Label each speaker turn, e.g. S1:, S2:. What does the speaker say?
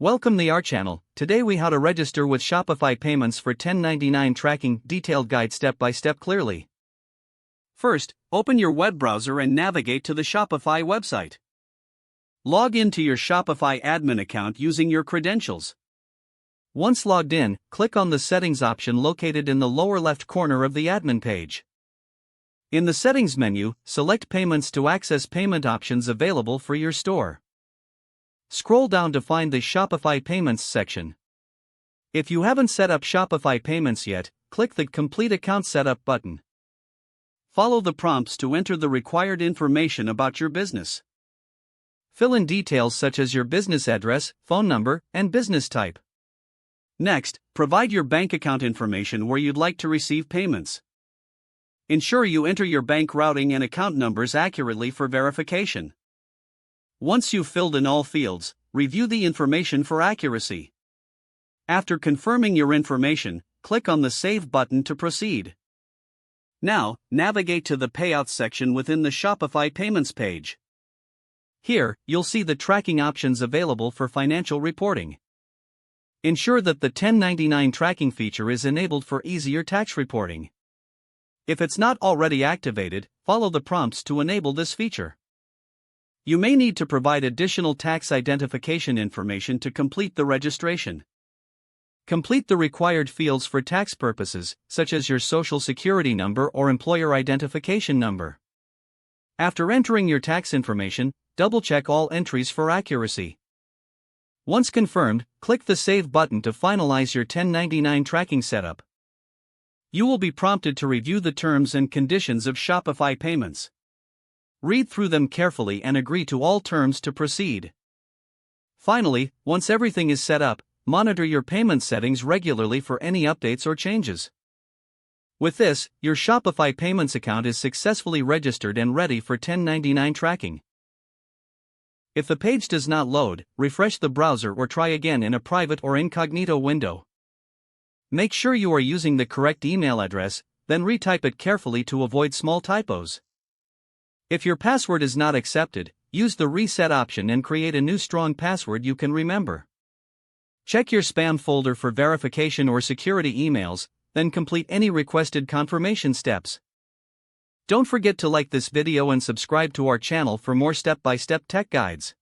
S1: Welcome to our channel. Today we how to register with Shopify Payments for 1099 tracking detailed guide step by step clearly. First, open your web browser and navigate to the Shopify website. Log into your Shopify admin account using your credentials. Once logged in, click on the settings option located in the lower left corner of the admin page. In the settings menu, select payments to access payment options available for your store. Scroll down to find the Shopify Payments section. If you haven't set up Shopify Payments yet, click the Complete Account Setup button. Follow the prompts to enter the required information about your business. Fill in details such as your business address, phone number, and business type. Next, provide your bank account information where you'd like to receive payments. Ensure you enter your bank routing and account numbers accurately for verification. Once you've filled in all fields, review the information for accuracy. After confirming your information, click on the Save button to proceed. Now, navigate to the Payouts section within the Shopify Payments page. Here, you'll see the tracking options available for financial reporting. Ensure that the 1099 tracking feature is enabled for easier tax reporting. If it's not already activated, follow the prompts to enable this feature. You may need to provide additional tax identification information to complete the registration. Complete the required fields for tax purposes, such as your Social Security number or employer identification number. After entering your tax information, double-check all entries for accuracy. Once confirmed, click the Save button to finalize your 1099 tracking setup. You will be prompted to review the terms and conditions of Shopify Payments. Read through them carefully and agree to all terms to proceed. Finally, once everything is set up, monitor your payment settings regularly for any updates or changes. With this, your Shopify Payments account is successfully registered and ready for 1099 tracking. If the page does not load, refresh the browser or try again in a private or incognito window. Make sure you are using the correct email address, then retype it carefully to avoid small typos. If your password is not accepted, use the reset option and create a new strong password you can remember. Check your spam folder for verification or security emails, then complete any requested confirmation steps. Don't forget to like this video and subscribe to our channel for more step-by-step tech guides.